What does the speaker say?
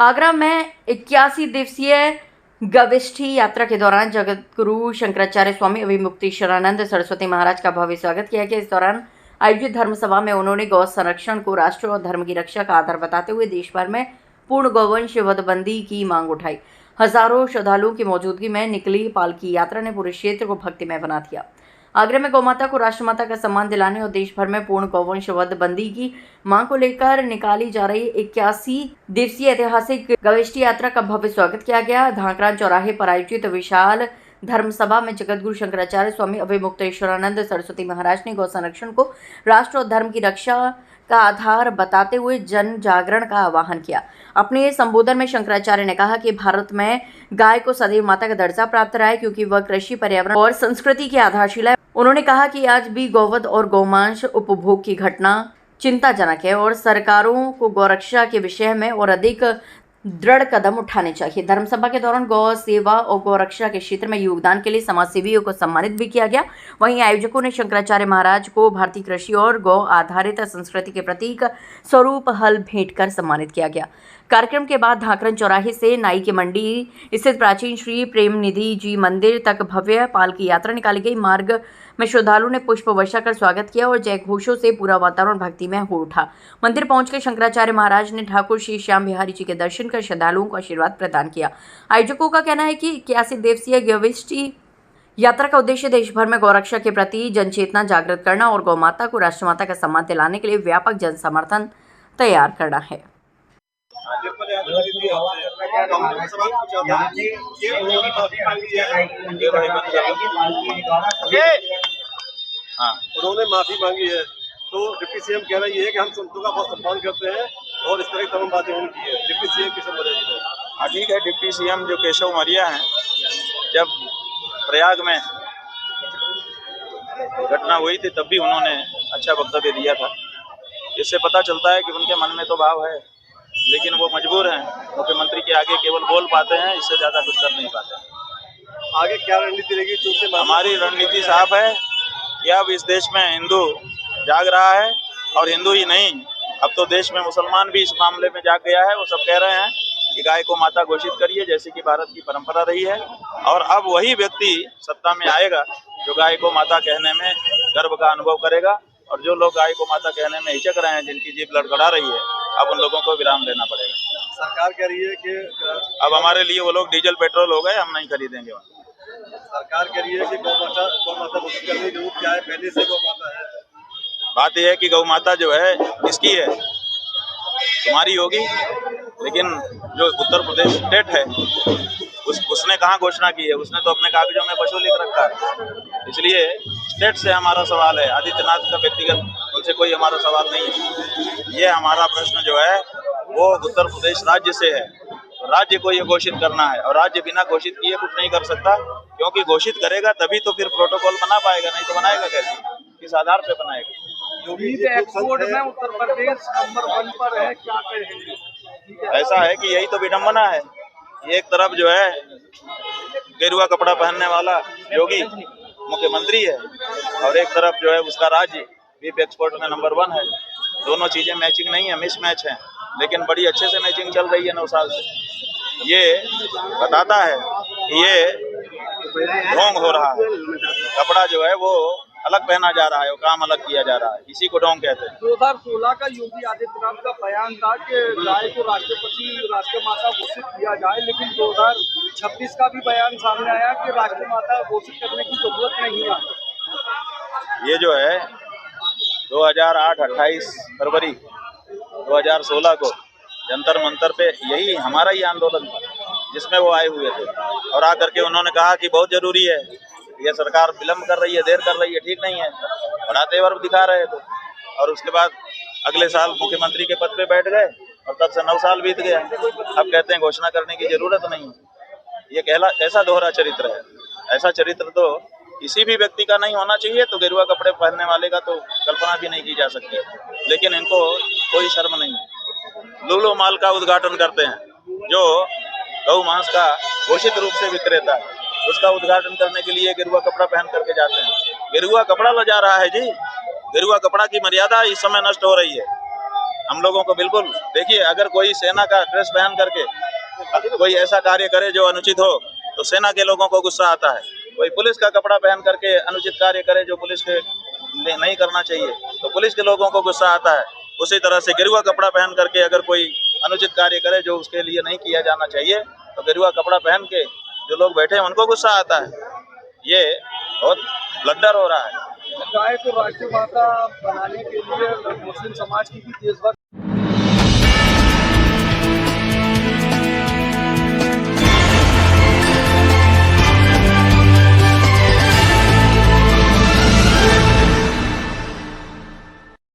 आगरा में 81 दिवसीय गविष्ठी यात्रा के दौरान जगतगुरु शंकराचार्य स्वामी अभिमुक्तेश्वरानंद सरस्वती महाराज का भव्य स्वागत किया गया। इस दौरान आयोजित धर्म सभा में उन्होंने गौ संरक्षण को राष्ट्र और धर्म की रक्षा का आधार बताते हुए देश भर में पूर्ण गौवंश वधबंदी की मांग उठाई। हजारों श्रद्धालुओं की मौजूदगी में निकली पालकी यात्रा ने पूरे क्षेत्र को भक्तिमय बना दिया। आगरा में गौमाता को राष्ट्रमाता का सम्मान दिलाने और देश भर में पूर्ण गौवंश वधबंदी की मांग को लेकर निकाली जा रही 81 दिवसीय ऐतिहासिक गविष्ठी यात्रा का भव्य स्वागत किया गया। धांकरा चौराहे पर आयोजित विशाल धर्म सभा में जगतगुरु शंकराचार्य स्वामी अभिमुक्तेश्वरानंद सरस्वती महाराज ने गौ संरक्षण को राष्ट्र और धर्म की रक्षा का आधार बताते हुए जन जागरण का आह्वान किया। अपने संबोधन में शंकराचार्य ने कहा कि भारत में गाय को सदैव माता का दर्जा प्राप्त रहा है, क्योंकि वह कृषि, पर्यावरण और संस्कृति की आधारशिला है। उन्होंने कहा कि आज भी गौवध और गौमांस उपभोग की घटना चिंताजनक है और सरकारों को गौरक्षा के विषय में और अधिक दृढ़ कदम उठाने चाहिए। धर्म सभा के दौरान गौ सेवा और गौरक्षा के क्षेत्र में योगदान के लिए समाजसेवियों को सम्मानित भी किया गया। वहीं आयोजकों ने शंकराचार्य महाराज को भारतीय कृषि और गौ आधारित संस्कृति के प्रतीक स्वरूप हल भेंट कर सम्मानित किया गया। कार्यक्रम के बाद धाकरन चौराहे से नाई की मंडी स्थित प्राचीन श्री प्रेम निधि जी मंदिर तक भव्य पालकी यात्रा निकाली गई। मार्ग में श्रद्धालुओं ने पुष्प वर्षा कर स्वागत किया और जय घोषों से पूरा वातावरण भक्तिमय हो उठा। मंदिर पहुंचकर शंकराचार्य महाराज ने ठाकुर श्री श्याम बिहारी जी के दर्शन कर श्रद्धालुओं को आशीर्वाद प्रदान किया। आयोजकों का कहना है कि 81 दिवसीय गविष्ठी यात्रा का उद्देश्य देश भर में गौरक्षा के प्रति जनचेतना जागृत करना और गौमाता को राष्ट्रमाता का सम्मान दिलाने के लिए व्यापक जन समर्थन तैयार करना है। उन्होंने माफी मांगी है, तो डिप्टी सीएम कह रही है कि हम संतों का बहुत सम्मान करते हैं और इस तरह की तमाम बातें उन्होंने की है। डिप्टी सीएम केशव मौर्य जी ने। हाँ ठीक है, डिप्टी सीएम जो केशव मौर्य हैं, जब प्रयाग में घटना हुई थी तब भी उन्होंने अच्छा वक्तव्य दिया था। इससे पता चलता है कि उनके मन में तो भाव है, लेकिन वो मजबूर हैं। मुख्यमंत्री के आगे केवल बोल पाते हैं, इससे ज्यादा कुछ कर नहीं पाते। आगे क्या रणनीति रहेगी? क्योंकि हमारी रणनीति साफ है कि अब इस देश में हिंदू जाग रहा है, और हिंदू ही नहीं, अब तो देश में मुसलमान भी इस मामले में जाग गया है। वो सब कह रहे हैं कि गाय को माता घोषित करिए, जैसे कि भारत की परंपरा रही है। और अब वही व्यक्ति सत्ता में आएगा जो गाय को माता कहने में गर्व का अनुभव करेगा, और जो लोग गाय को माता कहने में हिचक रहे हैं, जिनकी जीभ लड़खड़ा रही है, अब उन लोगों को विराम देना पड़ेगा। सरकार कह रही है कि अब हमारे लिए वो लोग डीजल पेट्रोल हो गए, हम नहीं खरीदेंगे। सरकार कह रही है कि गौ माता घोषित करने की जरूरत क्या है, पहले से गौ माता है। बात यह है कि गौ माता जो है किसकी है? तुम्हारी होगी, लेकिन जो उत्तर प्रदेश स्टेट है उसने कहाँ घोषणा की है? उसने तो अपने कागजों में पशु लिख रखा है। इसलिए स्टेट से हमारा सवाल है, आदित्यनाथ का व्यक्तिगत उनसे कोई हमारा सवाल नहीं है। ये हमारा प्रश्न जो है वो उत्तर प्रदेश राज्य से है। राज्य को ये घोषित करना है, और राज्य बिना घोषित किए कुछ नहीं कर सकता, क्योंकि घोषित करेगा तभी तो फिर प्रोटोकॉल बना पाएगा, नहीं तो बनाएगा कैसे? किस आधार पे बनाएगा? एक्सपोर्ट में उत्तर प्रदेश नंबर 1 पर है, क्या कहेंगे? ऐसा है कि यही तो विडम्बना है। एक तरफ जो है गेरुआ कपड़ा पहनने वाला योगी मुख्यमंत्री है, और एक तरफ जो है उसका राज्य बीफ एक्सपोर्ट में नंबर 1 है। दोनों चीजें मैचिंग नहीं है, मिसमैच है, लेकिन बड़ी अच्छे से मैचिंग चल रही है 9 साल से। ये बताता है कि ये ढोंग हो रहा है। कपड़ा जो है वो अलग पहना जा रहा है, वो काम अलग किया जा रहा है, इसी को ढोंग कहते हैं। 2016 का योगी आदित्यनाथ का बयान था कि गाय को राष्ट्रपति राष्ट्रमाता घोषित किया जाए, लेकिन 2026 का भी बयान सामने आया कि राष्ट्रमाता घोषित करने की जरूरत नहीं है। ये जो है 2008 28 फरवरी 2016 को जंतर मंतर पे यही हमारा ही आंदोलन था, जिसमें वो आए हुए थे, और आकर के उन्होंने कहा कि बहुत जरूरी है, ये सरकार विलम्ब कर रही है, देर कर रही है, ठीक नहीं है, बड़ा तेवर दिखा रहे थे। और उसके बाद अगले साल मुख्यमंत्री के पद पे बैठ गए, और तब से 9 साल बीत गए। अब कहते हैं घोषणा करने की जरूरत नहीं है। ये कैसा दोहरा चरित्र है? ऐसा चरित्र तो किसी भी व्यक्ति का नहीं होना चाहिए। तो गेरुआ कपड़े पहनने वाले का तो कल्पना भी नहीं की जा सकती, लेकिन इनको कोई शर्म नहीं है। लूलो माल का उद्घाटन करते हैं, जो गौ मांस का घोषित रूप से विक्रेता है, उसका उद्घाटन करने के लिए गेरुआ कपड़ा पहन करके जाते हैं। गेरुआ कपड़ा लजा रहा है जी, गेरुआ कपड़ा की मर्यादा इस समय नष्ट हो रही है। हम लोगों को बिल्कुल देखिए, अगर कोई सेना का ड्रेस पहन करके कोई ऐसा कार्य करे जो अनुचित हो तो सेना के लोगों को गुस्सा आता है। कोई पुलिस का कपड़ा पहन करके अनुचित कार्य करे जो पुलिस के नहीं करना चाहिए तो पुलिस के लोगों को गुस्सा आता है। उसी तरह से गेरुआ कपड़ा पहन करके अगर कोई अनुचित कार्य करे जो उसके लिए नहीं किया जाना चाहिए तो गेरुआ कपड़ा पहन के जो लोग बैठे हैं उनको गुस्सा आता है। ये बहुत ब्लंडर हो रहा है। गाय को राष्ट्रीय माता बनाने के लिए मुस्लिम समाज की भी देश भर